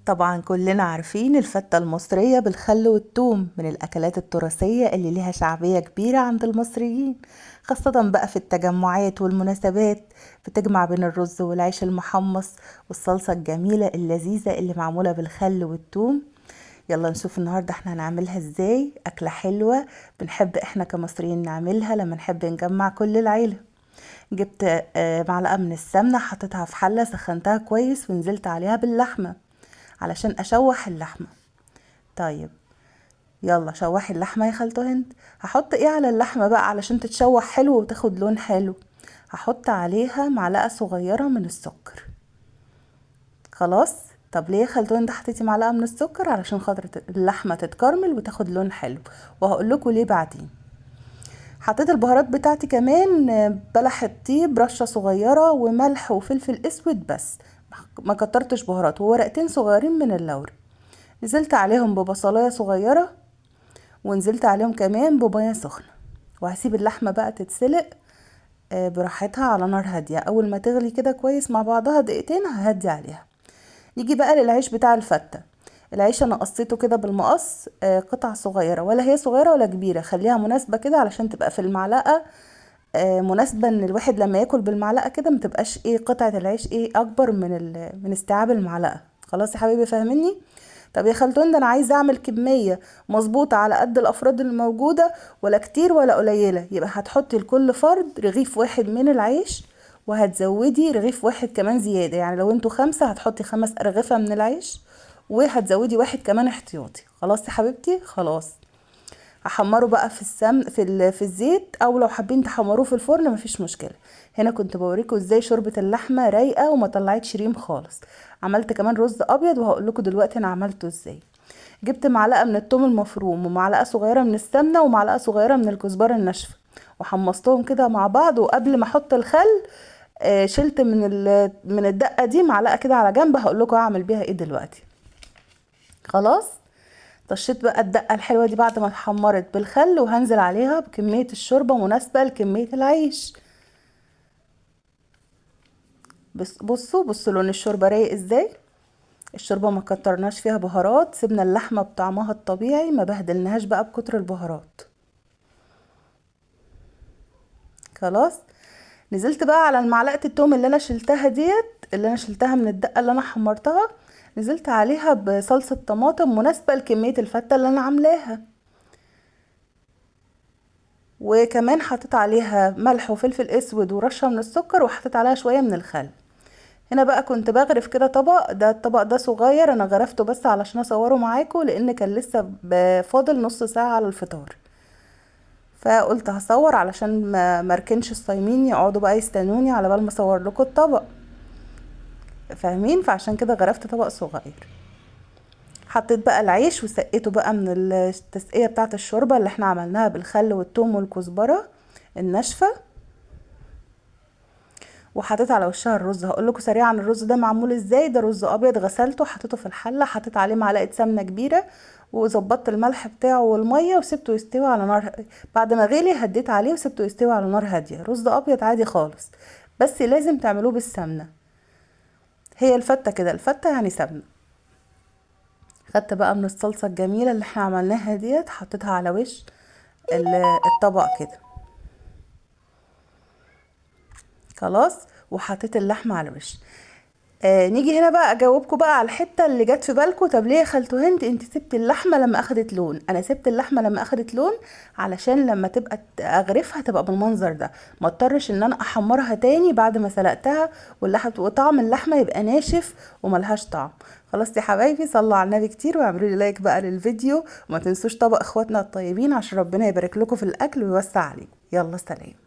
طبعا كلنا عارفين الفتة المصرية بالخل والثوم من الأكلات التراثية اللي ليها شعبية كبيرة عند المصريين، خاصة بقى في التجمعات والمناسبات. بتجمع بين الرز والعيش المحمص والصلصة الجميلة اللذيذة اللي معمولة بالخل والثوم. يلا نشوف النهاردة احنا هنعملها ازاي. أكلة حلوة بنحب احنا كمصريين نعملها لما نحب نجمع كل العيلة. جبت معلقة من السمنة، حطيتها في حلة سخنتها كويس ونزلت عليها باللحمة علشان اشوح اللحمة. طيب يلا شوحي اللحمة يا خالته هند. هحط ايه على اللحمة بقى علشان تتشوح حلو وتاخد لون حلو؟ هحط عليها معلقة صغيرة من السكر. خلاص. طب ليه يا خالته هند حطيتي معلقة من السكر؟ علشان خاطر اللحمة تتكرمل وتاخد لون حلو، وهقول لكم ليه بعدين. حطيت البهارات بتاعتي كمان، بلح الطيب رشة صغيرة وملح وفلفل اسود بس، ما كترتش بهارات، وورقتين صغيرين من اللوري. نزلت عليهم ببصلايه صغيره، ونزلت عليهم كمان بميه سخنه، وهسيب اللحمه بقى تتسلق براحتها على نار هاديه. اول ما تغلي كده كويس مع بعضها دقيقتين ههدي عليها. نيجي بقى للعيش بتاع الفته. العيش انا قصيته كده بالمقص قطع صغيره، ولا هي صغيره ولا كبيره، خليها مناسبه كده علشان تبقى في المعلقه مناسبه، ان الواحد لما ياكل بالمعلقه كده متبقاش ايه قطعه العيش ايه اكبر من استيعاب المعلقه. خلاص يا حبيبي فاهمني؟ طب يا خالتون ده انا عايزه اعمل كميه مظبوطه على قد الافراد الموجوده، ولا كتير ولا قليله، يبقى هتحطي لكل فرد رغيف واحد من العيش، وهتزودي رغيف واحد كمان زياده. يعني لو انتوا 5 هتحطي 5 ارغفه من العيش، وهتزودي واحد كمان احتياطي. خلاص يا حبيبتي؟ خلاص. هحمره بقى في السمن في الزيت، او لو حابين تحمروه في الفرن مفيش مشكله. هنا كنت بوريكم ازاي شوربه اللحمه رايقه وما طلعتش ريم خالص. عملت كمان رز ابيض وهقول لكم دلوقتي انا عملته ازاي. جبت معلقه من الثوم المفروم ومعلقه صغيره من السمنه ومعلقه صغيره من الكزبره الناشفه، وحمصتهم كده مع بعض. وقبل ما احط الخل شلت من الدقه دي معلقه كده على جنب، هقول لكم هعمل بيها ايه دلوقتي. خلاص. طشيت بقى الدقة الحلوة دي بعد ما اتحمرت بالخل، وهنزل عليها بكمية الشوربة مناسبة لكمية العيش. بس بصوا لون الشوربة رايق ازاي. الشوربة ما كترناش فيها بهارات، سيبنا اللحمة بطعمها الطبيعي، ما بهدلناهاش بقى بكتر البهارات. خلاص. نزلت بقى على معلقة التوم اللي انا شلتها ديت، اللي انا شلتها من الدقة اللي انا حمرتها، نزلت عليها بصلصة طماطم مناسبة لكمية الفتة اللي انا عاملاها، وكمان حطيت عليها ملح وفلفل اسود ورشة من السكر، وحطيت عليها شوية من الخل. هنا بقى كنت بغرف كده طبق، ده الطبق ده صغير انا غرفته بس علشان اصوره معاكم، لان كان لسه فاضل نص ساعة على الفطار، فقلت هصور علشان ما مركنش الصايمين يقعدوا بقى يستنوني على بال ما اصور لكم الطبق. فاهمين؟ فعشان كده غرفت طبق صغير. حطيت بقى العيش وسقيته بقى من التسقية بتاعة الشوربة اللي احنا عملناها بالخل والثوم والكزبرة الناشفة، وحطيت على وشها الرز. هقول لكم سريعا الرز ده معمول ازاي. ده رز ابيض غسلته، حطيته في الحله، حطيت عليه معلقه سمنه كبيره، وظبطت الملح بتاعه والميه، وسبته يستوي على نار. بعد ما غلي هديت عليه وسبته يستوي على نار هاديه. رز ابيض عادي خالص، بس لازم تعملوه بالسمنه. هي الفته كده، الفته يعني سمنه. خدت بقى من الصلصه الجميله اللي احنا عملناها ديت، حطيتها على وش الطبق كده. خلاص. وحطيت اللحمه على وش. نيجي هنا بقى اجاوبكم بقى على الحته اللي جت في بالكم. طب ليه يا خالته هند انت سبت اللحمه لما اخدت لون؟ انا سبت اللحمه لما اخدت لون علشان لما تبقى اغرفها تبقى بالمنظر ده، ما اضطرش ان انا احمرها تاني بعد ما سلقتها، وطعم اللحمه يبقى ناشف وملهاش طعم. خلاص يا حبايبي، صلوا على النبي كتير واعملوا لي لايك بقى للفيديو، وما تنسوش طبق اخواتنا الطيبين عشان ربنا يبارك لكم في الاكل ويوسع عليكم. يلا سلام.